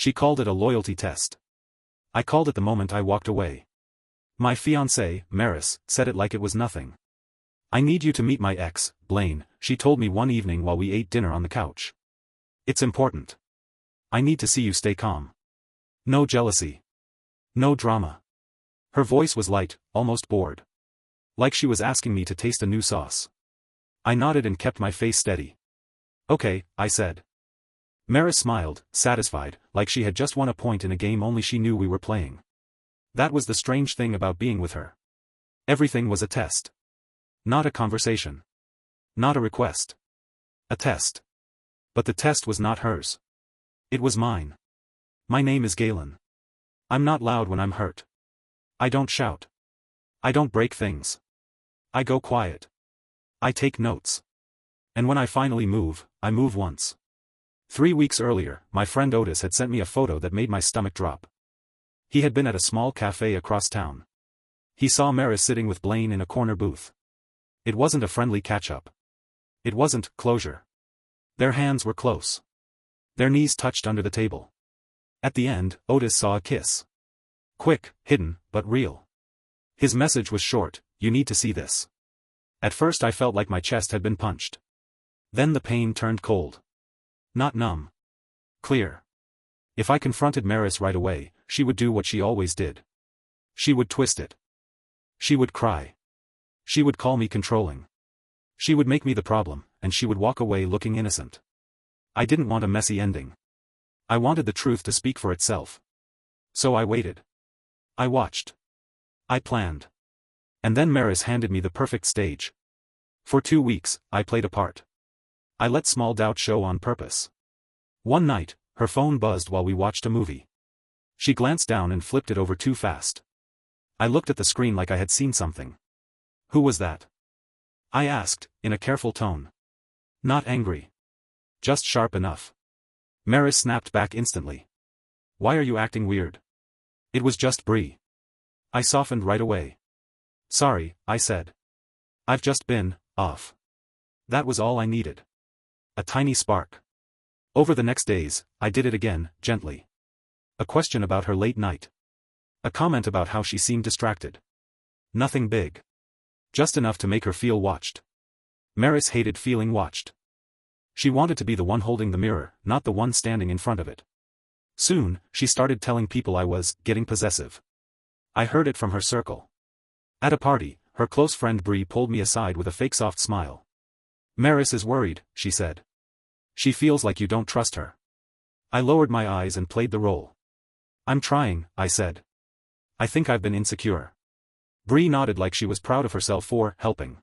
She called it a loyalty test. I called it the moment I walked away. My fiancé, Maris, said it like it was nothing. I need you to meet my ex, Blaine, she told me one evening while we ate dinner on the couch. It's important. I need to see you stay calm. No jealousy. No drama. Her voice was light, almost bored. Like she was asking me to taste a new sauce. I nodded and kept my face steady. Okay, I said. Maris smiled, satisfied, like she had just won a point in a game only she knew we were playing. That was the strange thing about being with her. Everything was a test. Not a conversation. Not a request. A test. But the test was not hers. It was mine. My name is Galen. I'm not loud when I'm hurt. I don't shout. I don't break things. I go quiet. I take notes. And when I finally move, I move once. 3 weeks earlier, my friend Otis had sent me a photo that made my stomach drop. He had been at a small cafe across town. He saw Maris sitting with Blaine in a corner booth. It wasn't a friendly catch-up. It wasn't closure. Their hands were close. Their knees touched under the table. At the end, Otis saw a kiss. Quick, hidden, but real. His message was short, you need to see this. At first I felt like my chest had been punched. Then the pain turned cold. Not numb. Clear. If I confronted Maris right away, she would do what she always did. She would twist it. She would cry. She would call me controlling. She would make me the problem, and she would walk away looking innocent. I didn't want a messy ending. I wanted the truth to speak for itself. So I waited. I watched. I planned. And then Maris handed me the perfect stage. For 2 weeks, I played a part. I let small doubt show on purpose. One night, her phone buzzed while we watched a movie. She glanced down and flipped it over too fast. I looked at the screen like I had seen something. Who was that? I asked, in a careful tone. Not angry. Just sharp enough. Maris snapped back instantly. Why are you acting weird? It was just Bree. I softened right away. Sorry, I said. I've just been off. That was all I needed. A tiny spark. Over the next days, I did it again, gently. A question about her late night. A comment about how she seemed distracted. Nothing big. Just enough to make her feel watched. Maris hated feeling watched. She wanted to be the one holding the mirror, not the one standing in front of it. Soon, she started telling people I was getting possessive. I heard it from her circle. At a party, her close friend Bree pulled me aside with a fake soft smile. Maris is worried, she said. She feels like you don't trust her. I lowered my eyes and played the role. I'm trying, I said. I think I've been insecure. Bree nodded like she was proud of herself for helping.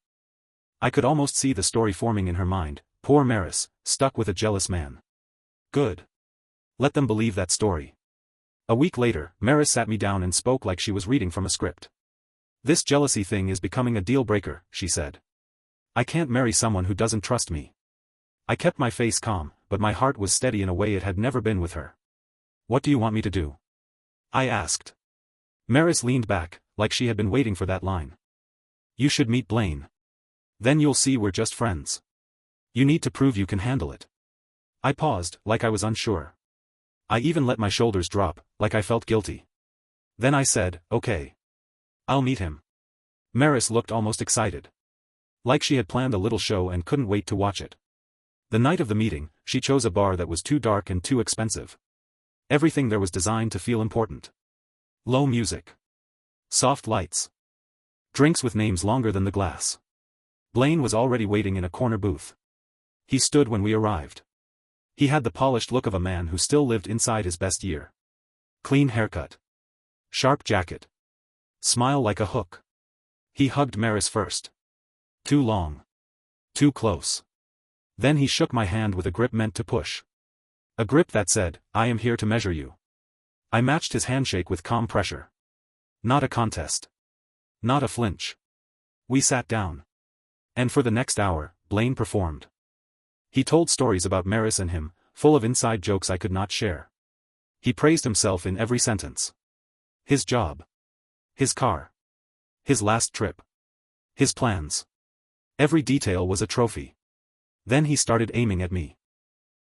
I could almost see the story forming in her mind. Poor Maris, stuck with a jealous man. Good. Let them believe that story. A week later, Maris sat me down and spoke like she was reading from a script. This jealousy thing is becoming a deal breaker, she said. I can't marry someone who doesn't trust me. I kept my face calm, but my heart was steady in a way it had never been with her. What do you want me to do? I asked. Maris leaned back, like she had been waiting for that line. You should meet Blaine. Then you'll see we're just friends. You need to prove you can handle it. I paused, like I was unsure. I even let my shoulders drop, like I felt guilty. Then I said, okay. I'll meet him. Maris looked almost excited. Like she had planned a little show and couldn't wait to watch it. The night of the meeting, she chose a bar that was too dark and too expensive. Everything there was designed to feel important. Low music. Soft lights. Drinks with names longer than the glass. Blaine was already waiting in a corner booth. He stood when we arrived. He had the polished look of a man who still lived inside his best year. Clean haircut. Sharp jacket. Smile like a hook. He hugged Maris first. Too long. Too close. Then he shook my hand with a grip meant to push. A grip that said, I am here to measure you. I matched his handshake with calm pressure. Not a contest. Not a flinch. We sat down. And for the next hour, Blaine performed. He told stories about Maris and him, full of inside jokes I could not share. He praised himself in every sentence. His job. His car. His last trip. His plans. Every detail was a trophy. Then he started aiming at me.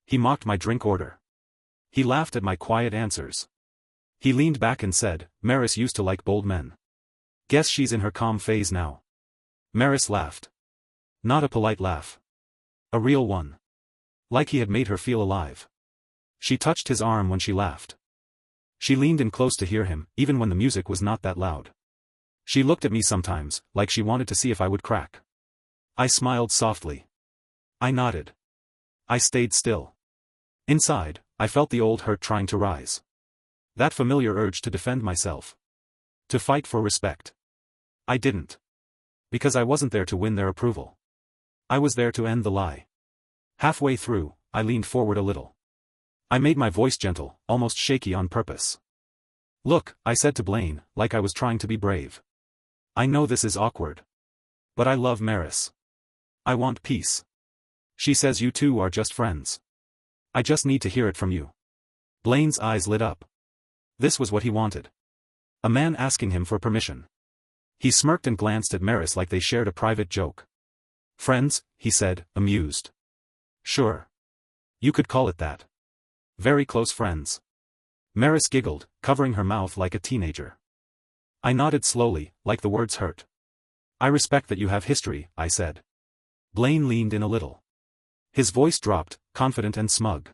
He mocked my drink order. He laughed at my quiet answers. He leaned back and said, Maris used to like bold men. Guess she's in her calm phase now. Maris laughed. Not a polite laugh. A real one. Like he had made her feel alive. She touched his arm when she laughed. She leaned in close to hear him, even when the music was not that loud. She looked at me sometimes, like she wanted to see if I would crack. I smiled softly. I nodded. I stayed still. Inside, I felt the old hurt trying to rise. That familiar urge to defend myself. To fight for respect. I didn't. Because I wasn't there to win their approval. I was there to end the lie. Halfway through, I leaned forward a little. I made my voice gentle, almost shaky on purpose. Look, I said to Blaine, like I was trying to be brave. I know this is awkward. But I love Maris. I want peace. She says you two are just friends. I just need to hear it from you. Blaine's eyes lit up. This was what he wanted. A man asking him for permission. He smirked and glanced at Maris like they shared a private joke. Friends, he said, amused. Sure. You could call it that. Very close friends. Maris giggled, covering her mouth like a teenager. I nodded slowly, like the words hurt. I respect that you have history, I said. Blaine leaned in a little. His voice dropped, confident and smug.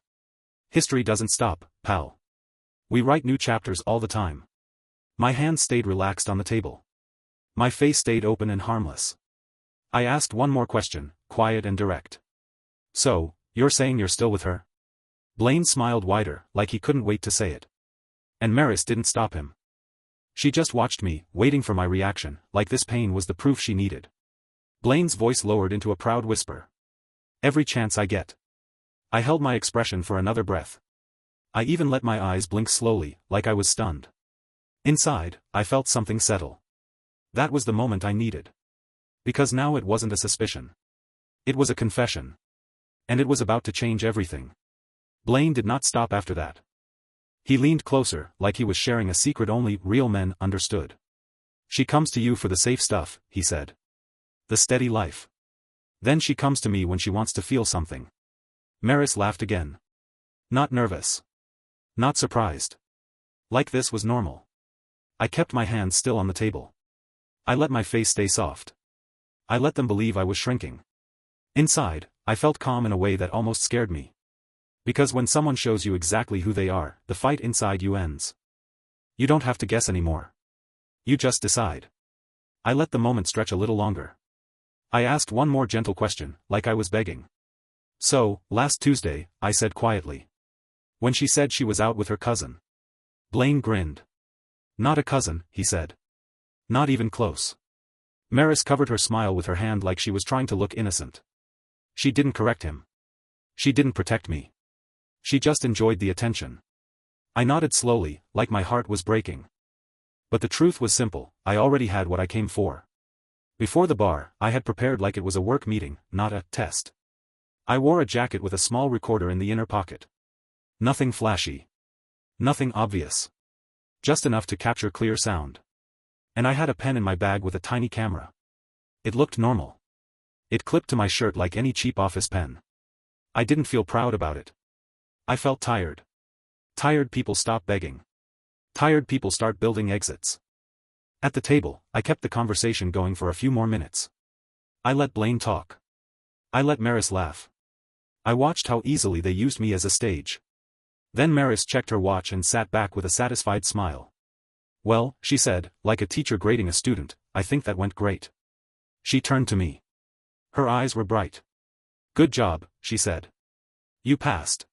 History doesn't stop, pal. We write new chapters all the time. My hands stayed relaxed on the table. My face stayed open and harmless. I asked one more question, quiet and direct. So, you're saying you're still with her? Blaine smiled wider, like he couldn't wait to say it. And Maris didn't stop him. She just watched me, waiting for my reaction, like this pain was the proof she needed. Blaine's voice lowered into a proud whisper. Every chance I get. I held my expression for another breath. I even let my eyes blink slowly, like I was stunned. Inside, I felt something settle. That was the moment I needed. Because now it wasn't a suspicion. It was a confession. And it was about to change everything. Blaine did not stop after that. He leaned closer, like he was sharing a secret only real men understood. She comes to you for the safe stuff, he said. The steady life. Then she comes to me when she wants to feel something. Maris laughed again. Not nervous. Not surprised. Like this was normal. I kept my hands still on the table. I let my face stay soft. I let them believe I was shrinking. Inside, I felt calm in a way that almost scared me. Because when someone shows you exactly who they are, the fight inside you ends. You don't have to guess anymore. You just decide. I let the moment stretch a little longer. I asked one more gentle question, like I was begging. So, last Tuesday, I said quietly. When she said she was out with her cousin. Blaine grinned. Not a cousin, he said. Not even close. Maris covered her smile with her hand like she was trying to look innocent. She didn't correct him. She didn't protect me. She just enjoyed the attention. I nodded slowly, like my heart was breaking. But the truth was simple, I already had what I came for. Before the bar, I had prepared like it was a work meeting, not a test. I wore a jacket with a small recorder in the inner pocket. Nothing flashy. Nothing obvious. Just enough to capture clear sound. And I had a pen in my bag with a tiny camera. It looked normal. It clipped to my shirt like any cheap office pen. I didn't feel proud about it. I felt tired. Tired people stop begging. Tired people start building exits. At the table, I kept the conversation going for a few more minutes. I let Blaine talk. I let Maris laugh. I watched how easily they used me as a stage. Then Maris checked her watch and sat back with a satisfied smile. Well, she said, like a teacher grading a student, I think that went great. She turned to me. Her eyes were bright. Good job, she said. You passed.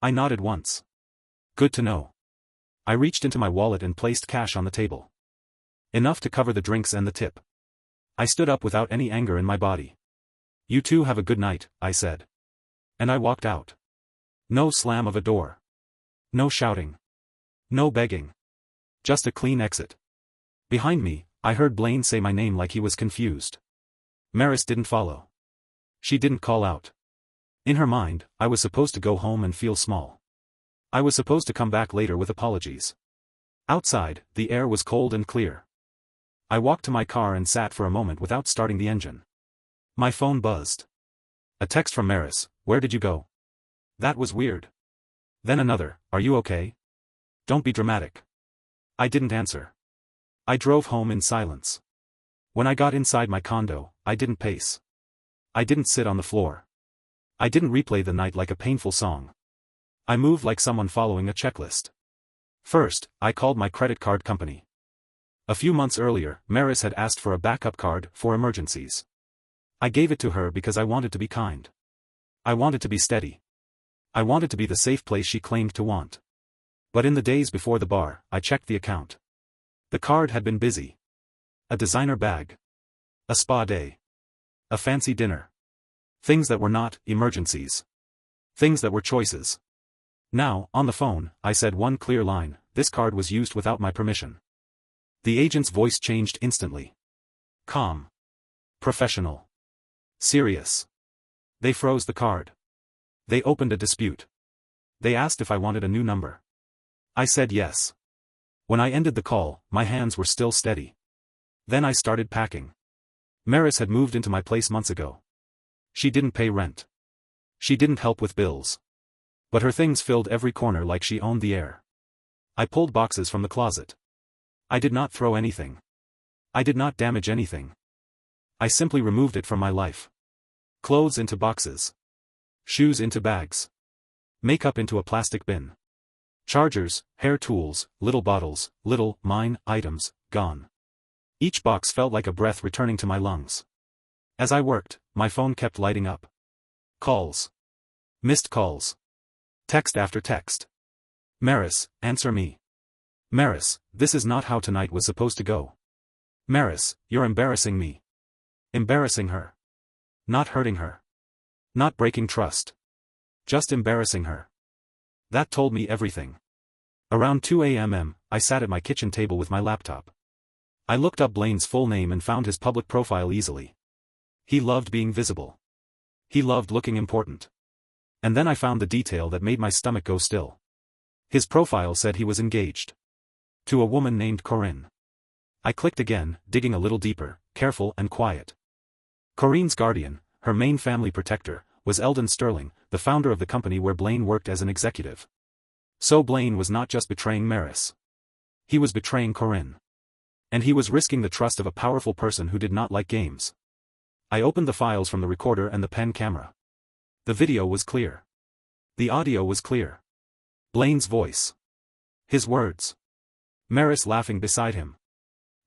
I nodded once. Good to know. I reached into my wallet and placed cash on the table. Enough to cover the drinks and the tip. I stood up without any anger in my body. You two have a good night, I said. And I walked out. No slam of a door. No shouting. No begging. Just a clean exit. Behind me, I heard Blaine say my name like he was confused. Maris didn't follow. She didn't call out. In her mind, I was supposed to go home and feel small. I was supposed to come back later with apologies. Outside, the air was cold and clear. I walked to my car and sat for a moment without starting the engine. My phone buzzed. A text from Maris, where did you go? That was weird. Then another, "Are you okay? Don't be dramatic." I didn't answer. I drove home in silence. When I got inside my condo, I didn't pace. I didn't sit on the floor. I didn't replay the night like a painful song. I moved like someone following a checklist. First, I called my credit card company. A few months earlier, Maris had asked for a backup card for emergencies. I gave it to her because I wanted to be kind. I wanted to be steady. I wanted to be the safe place she claimed to want. But in the days before the bar, I checked the account. The card had been busy. A designer bag. A spa day. A fancy dinner. Things that were not emergencies. Things that were choices. Now, on the phone, I said one clear line: "This card was used without my permission." The agent's voice changed instantly. Calm. Professional. Serious. They froze the card. They opened a dispute. They asked if I wanted a new number. I said yes. When I ended the call, my hands were still steady. Then I started packing. Maris had moved into my place months ago. She didn't pay rent. She didn't help with bills. But her things filled every corner like she owned the air. I pulled boxes from the closet. I did not throw anything. I did not damage anything. I simply removed it from my life. Clothes into boxes. Shoes into bags. Makeup into a plastic bin. Chargers, hair tools, little bottles, little, mine, items, gone. Each box felt like a breath returning to my lungs. As I worked, my phone kept lighting up. Calls. Missed calls. Text after text. "Maris, answer me. Maris, this is not how tonight was supposed to go. Maris, you're embarrassing me." Embarrassing her. Not hurting her. Not breaking trust. Just embarrassing her. That told me everything. Around 2 a.m., I sat at my kitchen table with my laptop. I looked up Blaine's full name and found his public profile easily. He loved being visible. He loved looking important. And then I found the detail that made my stomach go still. His profile said he was engaged. To a woman named Corinne. I clicked again, digging a little deeper, careful and quiet. Corinne's guardian, her main family protector, was Eldon Sterling, the founder of the company where Blaine worked as an executive. So Blaine was not just betraying Maris. He was betraying Corinne. And he was risking the trust of a powerful person who did not like games. I opened the files from the recorder and the pen camera. The video was clear. The audio was clear. Blaine's voice. His words. Maris laughing beside him.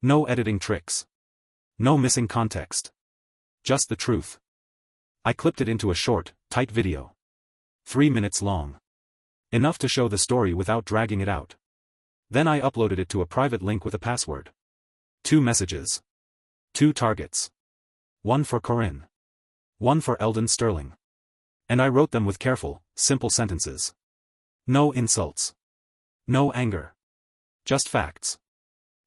No editing tricks. No missing context. Just the truth. I clipped it into a short, tight video. 3 minutes long. Enough to show the story without dragging it out. Then I uploaded it to a private link with a password. 2 messages. 2 targets. 1 for Corinne. 1 for Eldon Sterling. And I wrote them with careful, simple sentences. No insults. No anger. Just facts.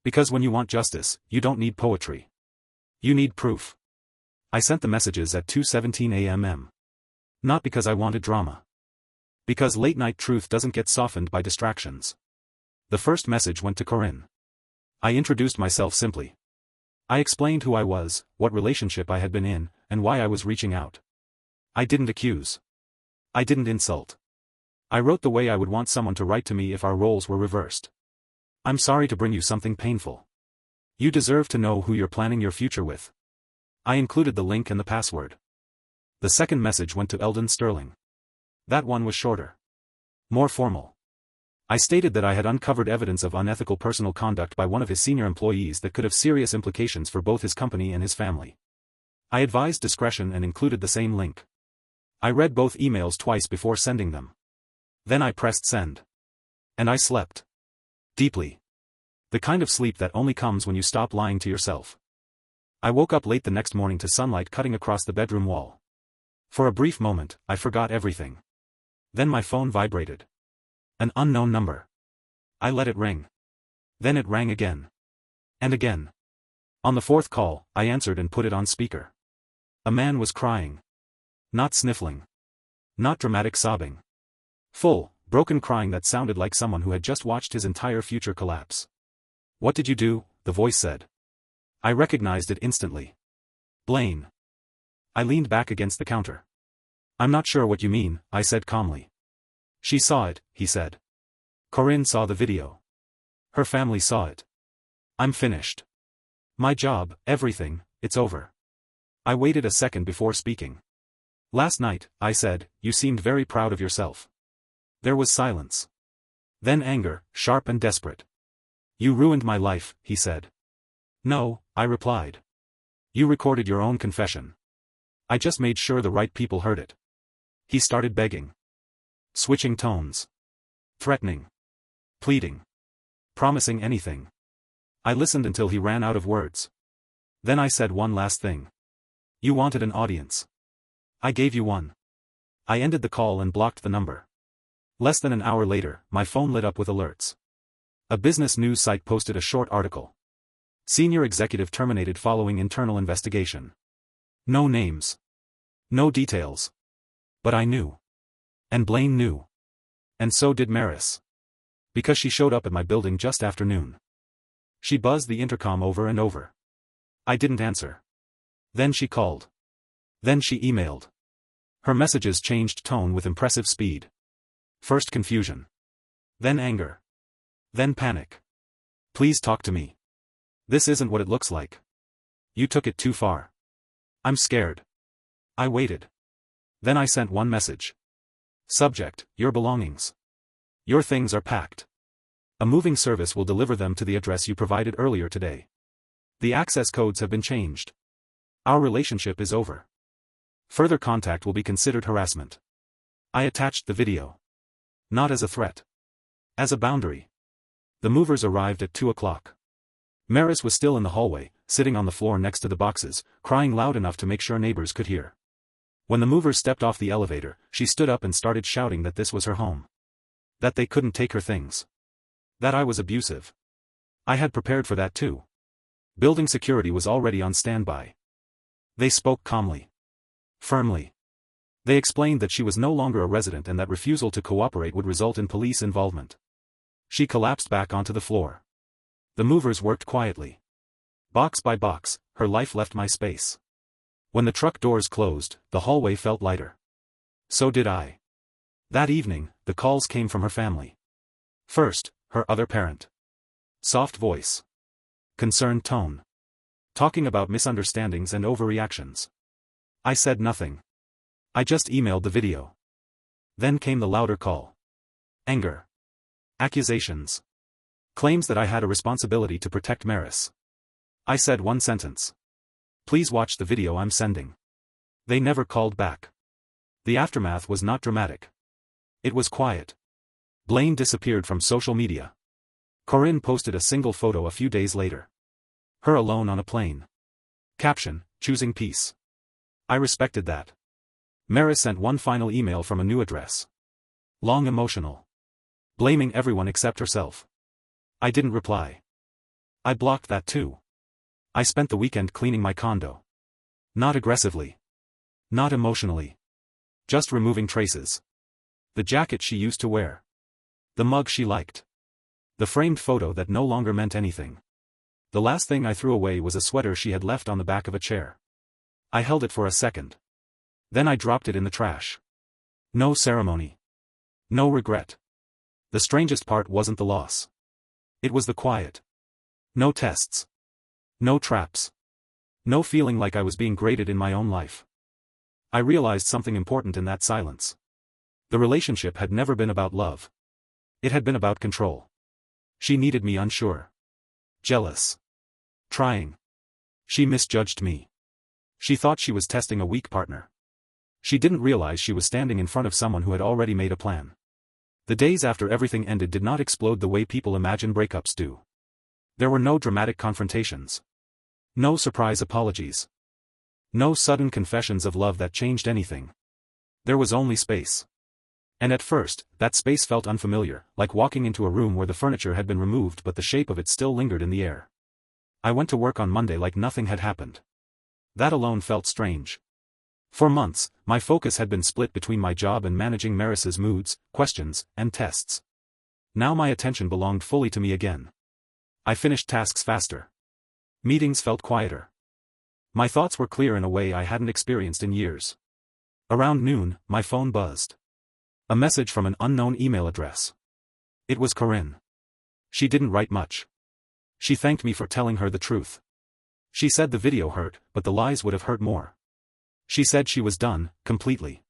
Because when you want justice, you don't need poetry. You need proof. I sent the messages at 2:17 a.m. Not because I wanted drama. Because late-night truth doesn't get softened by distractions. The first message went to Corinne. I introduced myself simply. I explained who I was, what relationship I had been in, and why I was reaching out. I didn't accuse. I didn't insult. I wrote the way I would want someone to write to me if our roles were reversed. I'm sorry to bring you something painful. You deserve to know who you're planning your future with. I included the link and the password. The second message went to Eldon Sterling. That one was shorter. More formal. I stated that I had uncovered evidence of unethical personal conduct by one of his senior employees that could have serious implications for both his company and his family. I advised discretion and included the same link. I read both emails twice before sending them. Then I pressed send. And I slept. Deeply. The kind of sleep that only comes when you stop lying to yourself. I woke up late the next morning to sunlight cutting across the bedroom wall. For a brief moment, I forgot everything. Then my phone vibrated. An unknown number. I let it ring. Then it rang again. And again. On the 4th call, I answered and put it on speaker. A man was crying. Not sniffling. Not dramatic sobbing. Full, broken crying that sounded like someone who had just watched his entire future collapse. "What did you do?" the voice said. I recognized it instantly. Blaine. I leaned back against the counter. "I'm not sure what you mean," I said calmly. She saw it, he said. Corinne saw the video. Her family saw it. I'm finished. My job, everything, it's over. I waited a second before speaking. Last night, I said, you seemed very proud of yourself. There was silence. Then anger, sharp and desperate. You ruined my life, he said. No, I replied. You recorded your own confession. I just made sure the right people heard it. He started begging. Switching tones. Threatening. Pleading. Promising anything. I listened until he ran out of words. Then I said one last thing. You wanted an audience. I gave you one. I ended the call and blocked the number. Less than an hour later, my phone lit up with alerts. A business news site posted a short article. Senior executive terminated following internal investigation. No names. No details. But I knew. And Blaine knew. And so did Maris. Because she showed up at my building just after noon. She buzzed the intercom over and over. I didn't answer. Then she called. Then she emailed. Her messages changed tone with impressive speed. First confusion. Then anger. Then panic. Please talk to me. This isn't what it looks like. You took it too far. I'm scared. I waited. Then I sent one message. Subject, your belongings. Your things are packed. A moving service will deliver them to the address you provided earlier today. The access codes have been changed. Our relationship is over. Further contact will be considered harassment. I attached the video. Not as a threat. As a boundary. The movers arrived at 2 o'clock. Maris was still in the hallway, sitting on the floor next to the boxes, crying loud enough to make sure neighbors could hear. When the movers stepped off the elevator, she stood up and started shouting that this was her home. That they couldn't take her things. That I was abusive. I had prepared for that too. Building security was already on standby. They spoke calmly. Firmly. They explained that she was no longer a resident and that refusal to cooperate would result in police involvement. She collapsed back onto the floor. The movers worked quietly. Box by box, her life left my space. When the truck doors closed, the hallway felt lighter. So did I. That evening, the calls came from her family. First, her other parent. Soft voice. Concerned tone. Talking about misunderstandings and overreactions. I said nothing. I just emailed the video. Then came the louder call. Anger. Accusations. Claims that I had a responsibility to protect Maris. I said one sentence. Please watch the video I'm sending. They never called back. The aftermath was not dramatic. It was quiet. Blaine disappeared from social media. Corinne posted a single photo a few days later. Her alone on a plane. Caption, choosing peace. I respected that. Maris sent one final email from a new address. Long emotional. Blaming everyone except herself. I didn't reply. I blocked that too. I spent the weekend cleaning my condo. Not aggressively. Not emotionally. Just removing traces. The jacket she used to wear. The mug she liked. The framed photo that no longer meant anything. The last thing I threw away was a sweater she had left on the back of a chair. I held it for a second. Then I dropped it in the trash. No ceremony. No regret. The strangest part wasn't the loss. It was the quiet. No tests. No traps. No feeling like I was being graded in my own life. I realized something important in that silence. The relationship had never been about love. It had been about control. She needed me unsure. Jealous. Trying. She misjudged me. She thought she was testing a weak partner. She didn't realize she was standing in front of someone who had already made a plan. The days after everything ended did not explode the way people imagine breakups do. There were no dramatic confrontations. No surprise apologies. No sudden confessions of love that changed anything. There was only space. And at first, that space felt unfamiliar, like walking into a room where the furniture had been removed but the shape of it still lingered in the air. I went to work on Monday like nothing had happened. That alone felt strange. For months, my focus had been split between my job and managing Maris's moods, questions, and tests. Now my attention belonged fully to me again. I finished tasks faster. Meetings felt quieter. My thoughts were clear in a way I hadn't experienced in years. Around noon, my phone buzzed. A message from an unknown email address. It was Corinne. She didn't write much. She thanked me for telling her the truth. She said the video hurt, but the lies would have hurt more. She said she was done, completely.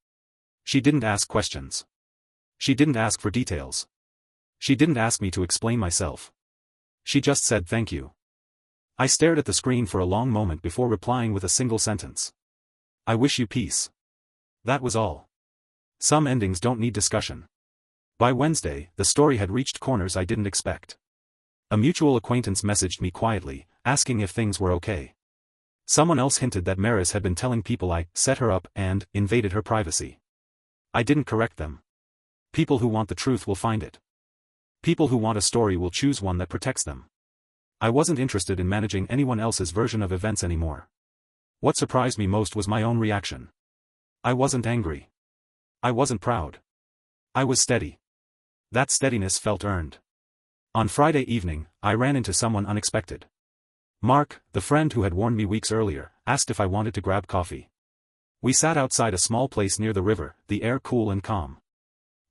She didn't ask questions. She didn't ask for details. She didn't ask me to explain myself. She just said thank you. I stared at the screen for a long moment before replying with a single sentence. I wish you peace. That was all. Some endings don't need discussion. By Wednesday, the story had reached corners I didn't expect. A mutual acquaintance messaged me quietly, asking if things were okay. Someone else hinted that Maris had been telling people I set her up and invaded her privacy. I didn't correct them. People who want the truth will find it. People who want a story will choose one that protects them. I wasn't interested in managing anyone else's version of events anymore. What surprised me most was my own reaction. I wasn't angry. I wasn't proud. I was steady. That steadiness felt earned. On Friday evening, I ran into someone unexpected. Mark, the friend who had warned me weeks earlier, asked if I wanted to grab coffee. We sat outside a small place near the river, the air cool and calm.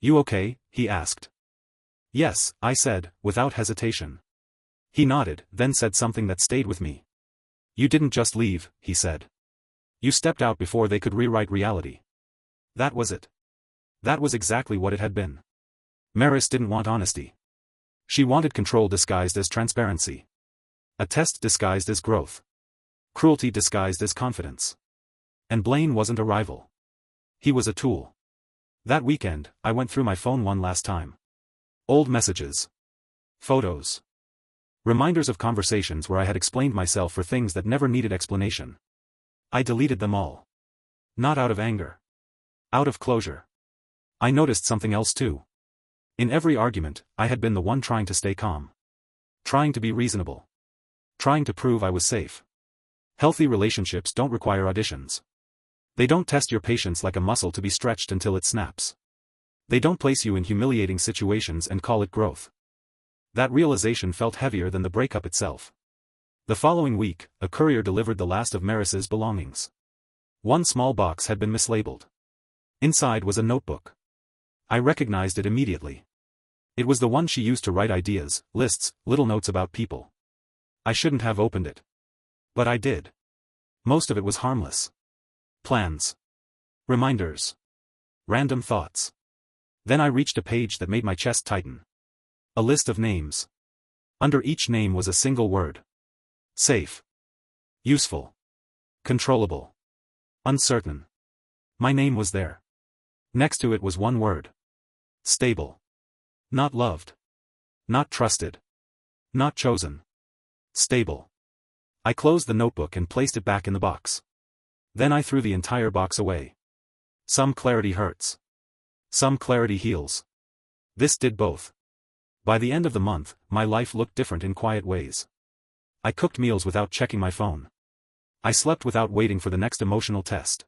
You okay? He asked. Yes, I said, without hesitation. He nodded, then said something that stayed with me. You didn't just leave, he said. You stepped out before they could rewrite reality. That was it. That was exactly what it had been. Maris didn't want honesty. She wanted control disguised as transparency. A test disguised as growth. Cruelty disguised as confidence. And Blaine wasn't a rival. He was a tool. That weekend, I went through my phone one last time. Old messages. Photos. Reminders of conversations where I had explained myself for things that never needed explanation. I deleted them all. Not out of anger. Out of closure. I noticed something else too. In every argument, I had been the one trying to stay calm. Trying to be reasonable. Trying to prove I was safe. Healthy relationships don't require auditions. They don't test your patience like a muscle to be stretched until it snaps. They don't place you in humiliating situations and call it growth. That realization felt heavier than the breakup itself. The following week, a courier delivered the last of Maris's belongings. One small box had been mislabeled. Inside was a notebook. I recognized it immediately. It was the one she used to write ideas, lists, little notes about people. I shouldn't have opened it. But I did. Most of it was harmless. Plans. Reminders. Random thoughts. Then I reached a page that made my chest tighten. A list of names. Under each name was a single word. Safe. Useful. Controllable. Uncertain. My name was there. Next to it was one word. Stable. Not loved. Not trusted. Not chosen. Stable. I closed the notebook and placed it back in the box. Then I threw the entire box away. Some clarity hurts. Some clarity heals. This did both. By the end of the month, my life looked different in quiet ways. I cooked meals without checking my phone. I slept without waiting for the next emotional test.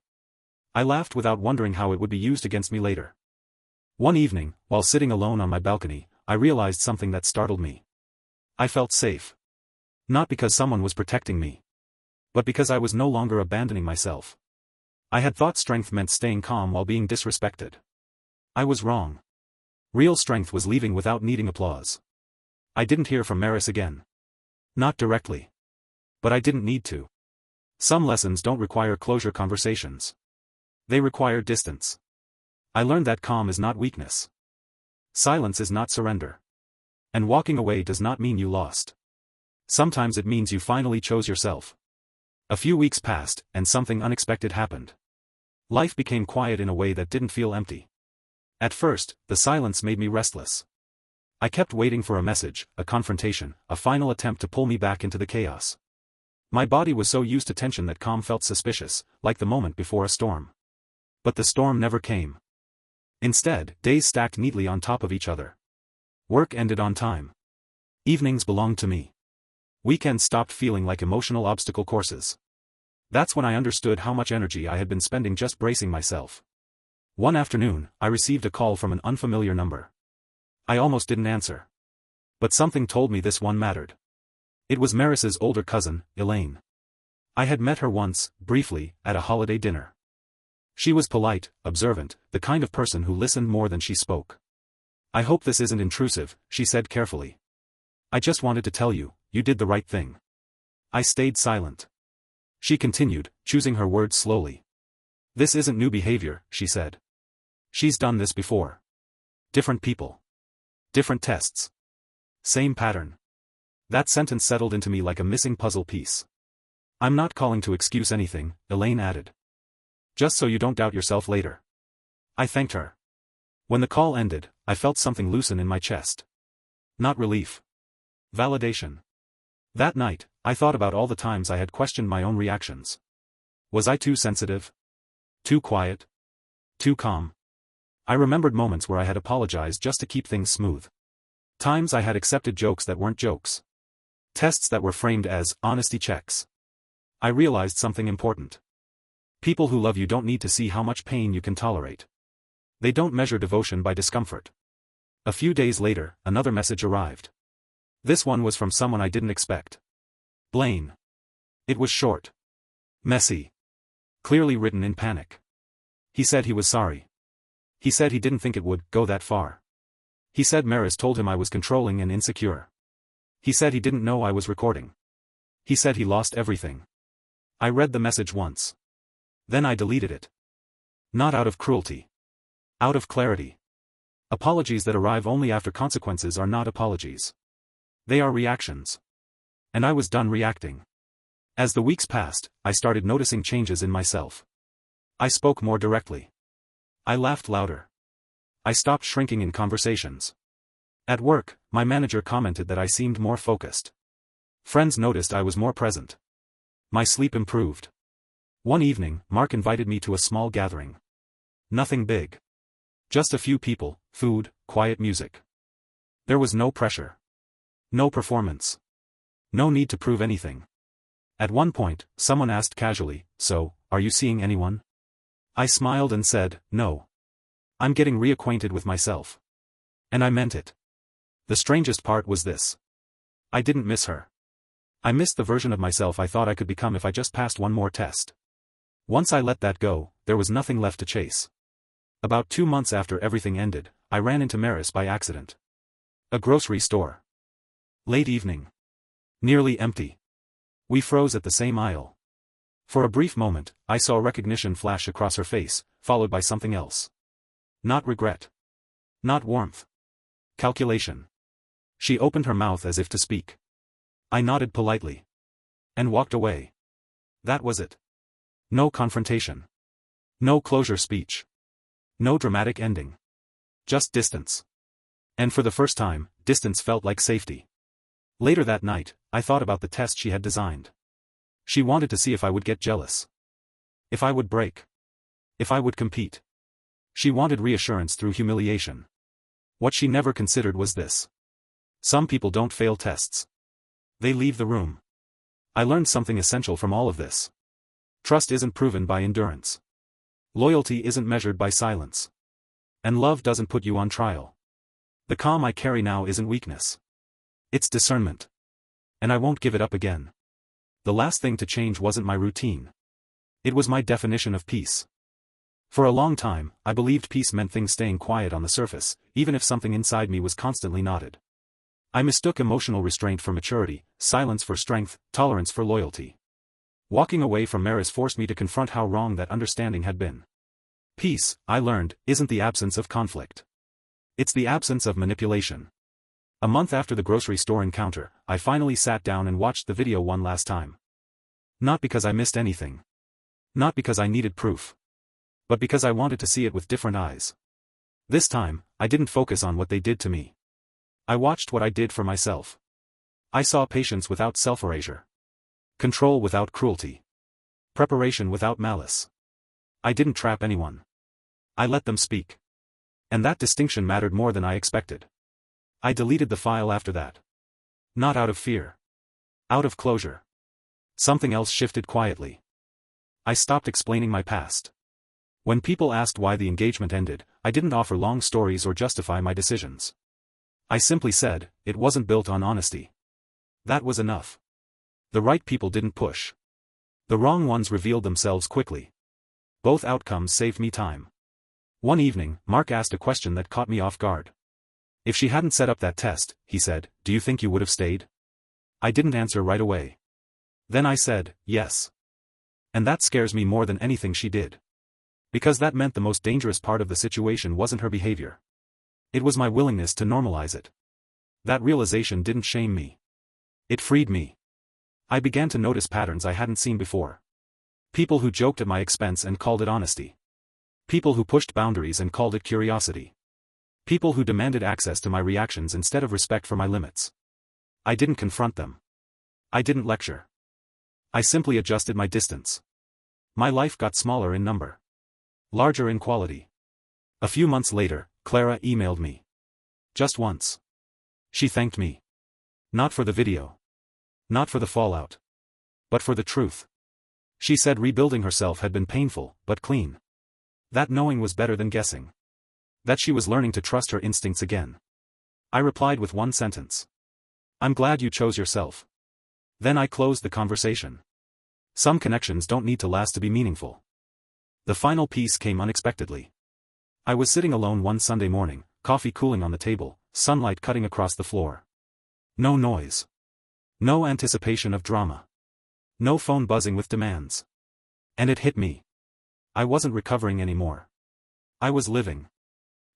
I laughed without wondering how it would be used against me later. One evening, while sitting alone on my balcony, I realized something that startled me. I felt safe. Not because someone was protecting me. But because I was no longer abandoning myself. I had thought strength meant staying calm while being disrespected. I was wrong. Real strength was leaving without needing applause. I didn't hear from Maris again. Not directly. But I didn't need to. Some lessons don't require closure conversations. They require distance. I learned that calm is not weakness. Silence is not surrender. And walking away does not mean you lost. Sometimes it means you finally chose yourself. A few weeks passed, and something unexpected happened. Life became quiet in a way that didn't feel empty. At first, the silence made me restless. I kept waiting for a message, a confrontation, a final attempt to pull me back into the chaos. My body was so used to tension that calm felt suspicious, like the moment before a storm. But the storm never came. Instead, days stacked neatly on top of each other. Work ended on time. Evenings belonged to me. Weekends stopped feeling like emotional obstacle courses. That's when I understood how much energy I had been spending just bracing myself. One afternoon, I received a call from an unfamiliar number. I almost didn't answer. But something told me this one mattered. It was Maris's older cousin, Elaine. I had met her once, briefly, at a holiday dinner. She was polite, observant, the kind of person who listened more than she spoke. "I hope this isn't intrusive," she said carefully. "I just wanted to tell you, you did the right thing." I stayed silent. She continued, choosing her words slowly. "This isn't new behavior," she said. "She's done this before. Different people. Different tests. Same pattern." That sentence settled into me like a missing puzzle piece. "I'm not calling to excuse anything," Elaine added. "Just so you don't doubt yourself later." I thanked her. When the call ended, I felt something loosen in my chest. Not relief. Validation. That night, I thought about all the times I had questioned my own reactions. Was I too sensitive? Too quiet? Too calm? I remembered moments where I had apologized just to keep things smooth. Times I had accepted jokes that weren't jokes. Tests that were framed as honesty checks. I realized something important. People who love you don't need to see how much pain you can tolerate. They don't measure devotion by discomfort. A few days later, another message arrived. This one was from someone I didn't expect. Blaine. It was short. Messy. Clearly written in panic. He said he was sorry. He said he didn't think it would go that far. He said Maris told him I was controlling and insecure. He said he didn't know I was recording. He said he lost everything. I read the message once. Then I deleted it. Not out of cruelty. Out of clarity. Apologies that arrive only after consequences are not apologies. They are reactions. And I was done reacting. As the weeks passed, I started noticing changes in myself. I spoke more directly. I laughed louder. I stopped shrinking in conversations. At work, my manager commented that I seemed more focused. Friends noticed I was more present. My sleep improved. One evening, Mark invited me to a small gathering. Nothing big. Just a few people, food, quiet music. There was no pressure. No performance. No need to prove anything. At one point, someone asked casually, "So, are you seeing anyone?" I smiled and said, "No. I'm getting reacquainted with myself." And I meant it. The strangest part was this. I didn't miss her. I missed the version of myself I thought I could become if I just passed one more test. Once I let that go, there was nothing left to chase. About 2 months after everything ended, I ran into Maris by accident. A grocery store. Late evening. Nearly empty. We froze at the same aisle. For a brief moment, I saw recognition flash across her face, followed by something else. Not regret. Not warmth. Calculation. She opened her mouth as if to speak. I nodded politely. And walked away. That was it. No confrontation. No closure speech. No dramatic ending. Just distance. And for the first time, distance felt like safety. Later that night, I thought about the test she had designed. She wanted to see if I would get jealous. If I would break. If I would compete. She wanted reassurance through humiliation. What she never considered was this. Some people don't fail tests. They leave the room. I learned something essential from all of this. Trust isn't proven by endurance. Loyalty isn't measured by silence. And love doesn't put you on trial. The calm I carry now isn't weakness. It's discernment. And I won't give it up again. The last thing to change wasn't my routine. It was my definition of peace. For a long time, I believed peace meant things staying quiet on the surface, even if something inside me was constantly knotted. I mistook emotional restraint for maturity, silence for strength, tolerance for loyalty. Walking away from Maris forced me to confront how wrong that understanding had been. Peace, I learned, isn't the absence of conflict. It's the absence of manipulation. A month after the grocery store encounter, I finally sat down and watched the video one last time. Not because I missed anything. Not because I needed proof. But because I wanted to see it with different eyes. This time, I didn't focus on what they did to me. I watched what I did for myself. I saw patience without self-erasure. Control without cruelty. Preparation without malice. I didn't trap anyone. I let them speak. And that distinction mattered more than I expected. I deleted the file after that. Not out of fear. Out of closure. Something else shifted quietly. I stopped explaining my past. When people asked why the engagement ended, I didn't offer long stories or justify my decisions. I simply said, it wasn't built on honesty. That was enough. The right people didn't push. The wrong ones revealed themselves quickly. Both outcomes saved me time. One evening, Mark asked a question that caught me off guard. If she hadn't set up that test, he said, do you think you would have stayed? I didn't answer right away. Then I said, yes. And that scares me more than anything she did. Because that meant the most dangerous part of the situation wasn't her behavior. It was my willingness to normalize it. That realization didn't shame me. It freed me. I began to notice patterns I hadn't seen before. People who joked at my expense and called it honesty. People who pushed boundaries and called it curiosity. People who demanded access to my reactions instead of respect for my limits. I didn't confront them. I didn't lecture. I simply adjusted my distance. My life got smaller in number. Larger in quality. A few months later, Clara emailed me. Just once. She thanked me. Not for the video. Not for the fallout. But for the truth. She said rebuilding herself had been painful, but clean. That knowing was better than guessing. That she was learning to trust her instincts again. I replied with one sentence. I'm glad you chose yourself. Then I closed the conversation. Some connections don't need to last to be meaningful. The final piece came unexpectedly. I was sitting alone one Sunday morning, coffee cooling on the table, sunlight cutting across the floor. No noise. No anticipation of drama. No phone buzzing with demands. And it hit me. I wasn't recovering anymore. I was living.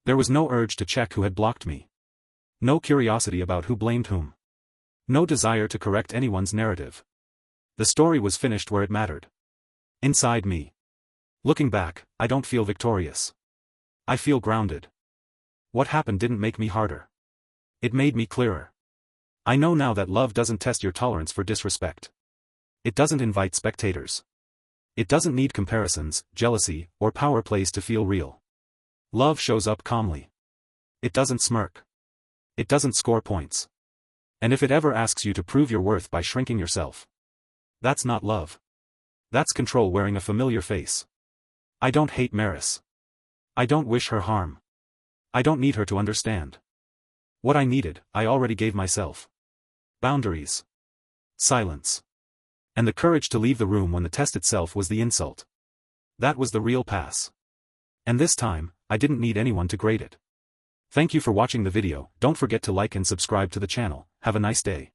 There was no urge to check who had blocked me. No curiosity about who blamed whom. No desire to correct anyone's narrative. The story was finished where it mattered. Inside me. Looking back, I don't feel victorious. I feel grounded. What happened didn't make me harder. It made me clearer. I know now that love doesn't test your tolerance for disrespect. It doesn't invite spectators. It doesn't need comparisons, jealousy, or power plays to feel real. Love shows up calmly. It doesn't smirk. It doesn't score points. And if it ever asks you to prove your worth by shrinking yourself, that's not love. That's control wearing a familiar face. I don't hate Maris. I don't wish her harm. I don't need her to understand. What I needed, I already gave myself. Boundaries. Silence. And the courage to leave the room when the test itself was the insult. That was the real pass. And this time, I didn't need anyone to grade it. Thank you for watching the video. Don't forget to like and subscribe to the channel. Have a nice day.